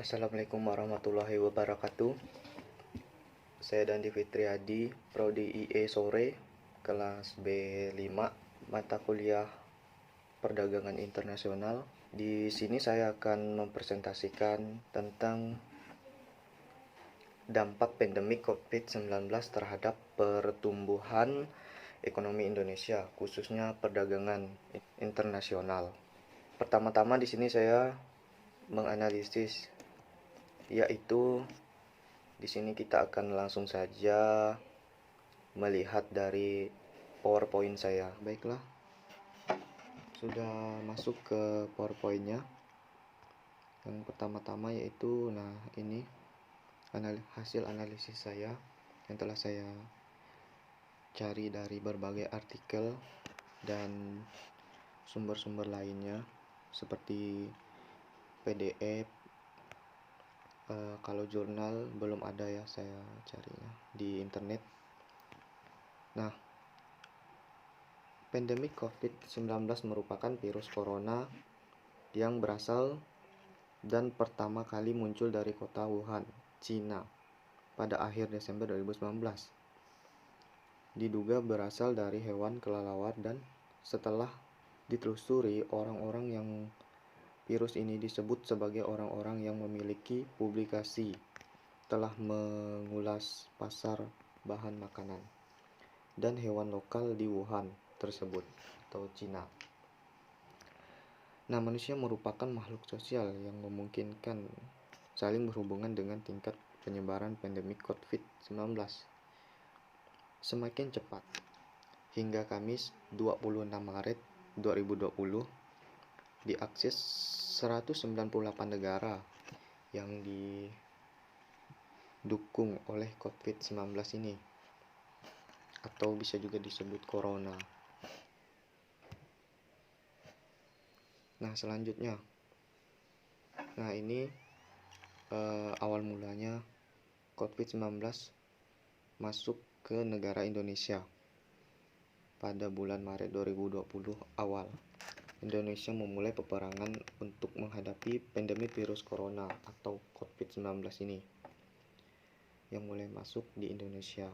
Assalamualaikum warahmatullahi wabarakatuh. Saya Dandi Fitriadi, Prodi IE Sore, kelas B5, mata kuliah Perdagangan Internasional. Di sini saya akan mempresentasikan tentang dampak pandemi COVID-19 terhadap pertumbuhan ekonomi Indonesia, khususnya perdagangan internasional. Pertama-tama di sini saya menganalisis, yaitu di sini kita akan langsung saja melihat dari PowerPoint saya. Baiklah, sudah masuk ke PowerPoint-nya. Yang pertama-tama yaitu, ini hasil analisis saya yang telah saya cari dari berbagai artikel dan sumber-sumber lainnya seperti PDF. Kalau jurnal belum ada ya, saya carinya di internet. Nah, pandemi COVID-19 merupakan virus corona yang berasal dan pertama kali muncul dari kota Wuhan, Cina, pada akhir Desember 2019. Diduga berasal dari hewan kelelawar, dan setelah ditelusuri, orang-orang yang virus ini disebut sebagai orang-orang yang memiliki publikasi telah mengulas pasar bahan makanan dan hewan lokal di Wuhan tersebut atau Cina. Nah, manusia merupakan makhluk sosial yang memungkinkan saling berhubungan dengan tingkat penyebaran pandemi COVID-19 semakin cepat. Hingga Kamis 26 Maret 2020, diakses 198 negara yang didukung oleh COVID-19 ini, atau bisa juga disebut corona. Nah, selanjutnya, ini awal mulanya COVID-19 masuk ke negara Indonesia pada bulan Maret 2020 awal. Indonesia memulai peperangan untuk menghadapi pandemi virus corona atau COVID-19 ini yang mulai masuk di Indonesia.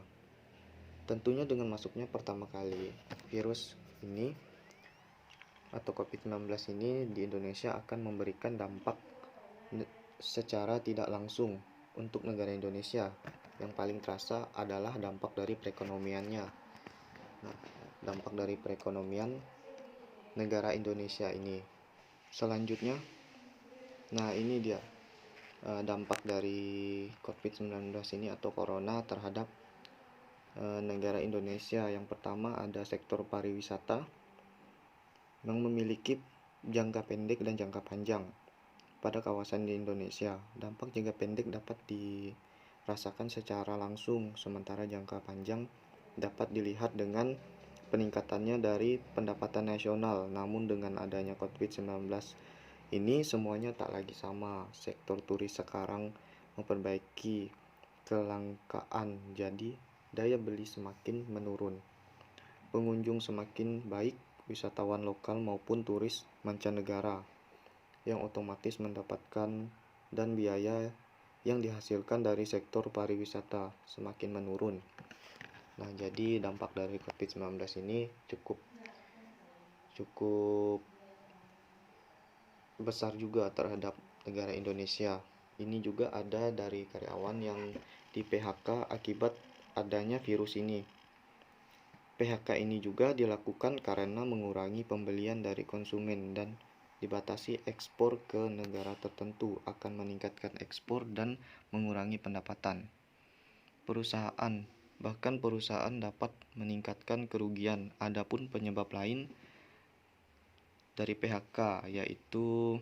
Tentunya dengan masuknya pertama kali virus ini atau COVID-19 ini di Indonesia akan memberikan dampak secara tidak langsung untuk negara Indonesia. Yang paling terasa adalah dampak dari perekonomiannya. Nah, dampak dari perekonomian negara Indonesia ini. Selanjutnya, ini dia dampak dari COVID-19 ini atau corona terhadap negara Indonesia. Yang pertama ada sektor pariwisata yang memiliki jangka pendek dan jangka panjang pada kawasan di Indonesia. Dampak jangka pendek dapat dirasakan secara langsung, sementara jangka panjang dapat dilihat dengan peningkatannya dari pendapatan nasional. Namun dengan adanya COVID-19 ini semuanya tak lagi sama. Sektor turis sekarang memperbaiki kelangkaan, jadi daya beli semakin menurun. Pengunjung semakin baik, wisatawan lokal maupun turis mancanegara, yang otomatis mendapatkan dan biaya yang dihasilkan dari sektor pariwisata semakin menurun. Nah, jadi dampak dari COVID-19 ini cukup besar juga terhadap negara Indonesia. Ini juga ada dari karyawan yang di PHK akibat adanya virus ini. PHK ini juga dilakukan karena mengurangi pembelian dari konsumen dan dibatasi ekspor ke negara tertentu, akan meningkatkan ekspor dan mengurangi pendapatan Bahkan perusahaan dapat meningkatkan kerugian. Adapun penyebab lain dari PHK yaitu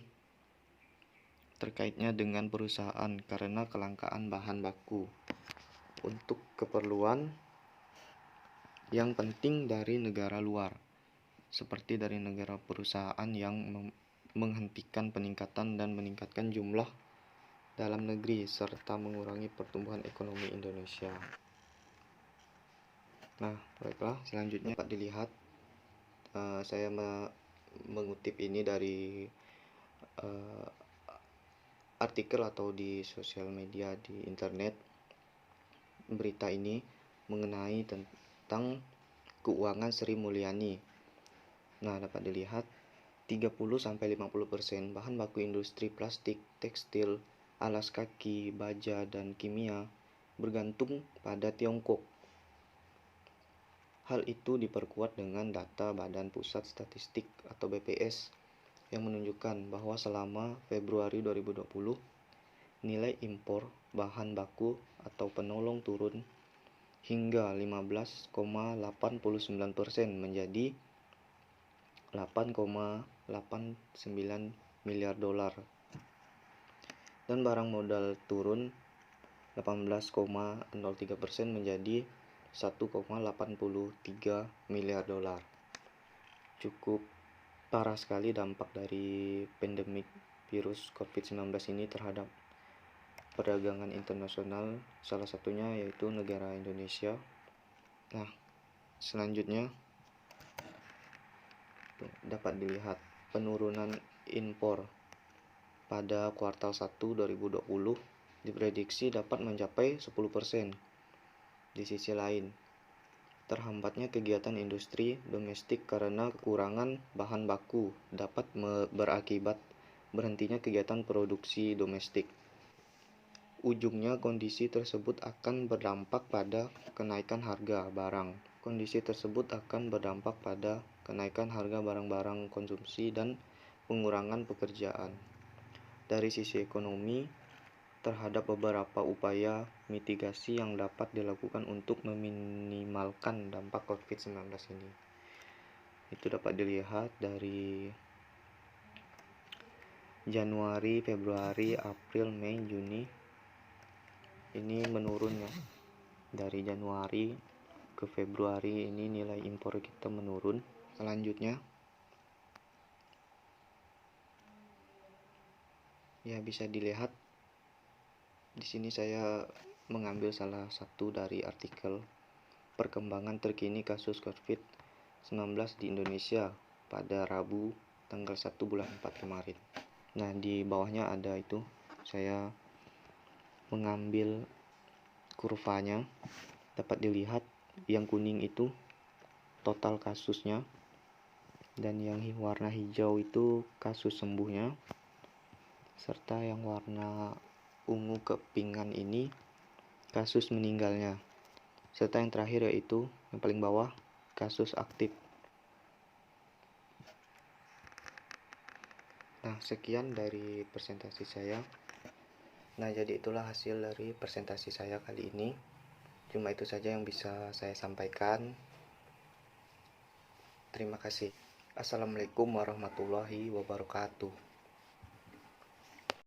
terkaitnya dengan perusahaan karena kelangkaan bahan baku untuk keperluan yang penting dari negara luar, seperti dari negara perusahaan yang menghentikan peningkatan dan meningkatkan jumlah dalam negeri serta mengurangi pertumbuhan ekonomi Indonesia. Nah, baiklah, selanjutnya dapat dilihat saya mengutip ini dari artikel atau di sosial media di internet berita ini mengenai tentang keuangan Sri Mulyani. Nah, dapat dilihat 30-50% bahan baku industri plastik, tekstil, alas kaki, baja, dan kimia bergantung pada Tiongkok. Hal itu diperkuat dengan data Badan Pusat Statistik atau BPS yang menunjukkan bahwa selama Februari 2020, nilai impor bahan baku atau penolong turun hingga 15,89% menjadi 8,89 miliar dolar, dan barang modal turun 18,03% menjadi 1,83 miliar dolar. Cukup parah sekali dampak dari pandemik virus COVID-19 ini terhadap perdagangan internasional, salah satunya yaitu negara Indonesia. Nah, selanjutnya dapat dilihat penurunan impor pada kuartal 1 2020 diprediksi dapat mencapai 10%. Di sisi lain, terhambatnya kegiatan industri domestik karena kekurangan bahan baku dapat berakibat berhentinya kegiatan produksi domestik. Ujungnya kondisi tersebut akan berdampak pada kenaikan harga barang. Kondisi tersebut akan berdampak pada kenaikan harga barang-barang konsumsi dan pengurangan pekerjaan. Dari sisi ekonomi, terhadap beberapa upaya mitigasi yang dapat dilakukan untuk meminimalkan dampak COVID-19 ini. Itu dapat dilihat dari Januari, Februari, April, Mei, Juni. Ini menurun ya. Dari Januari ke Februari ini nilai impor kita menurun. Selanjutnya ya bisa dilihat di sini saya mengambil salah satu dari artikel perkembangan terkini kasus COVID-19 di Indonesia pada Rabu tanggal 1 bulan 4 kemarin. Nah, di bawahnya ada itu. Saya mengambil kurvanya. Dapat dilihat yang kuning itu total kasusnya, dan yang warna hijau itu kasus sembuhnya, serta yang warna ungu kepingan ini kasus meninggalnya, serta yang terakhir yaitu yang paling bawah kasus aktif. Nah, sekian dari presentasi saya. Nah, jadi itulah hasil dari presentasi saya kali ini. Cuma itu saja yang bisa saya sampaikan. Terima kasih. Assalamualaikum warahmatullahi wabarakatuh.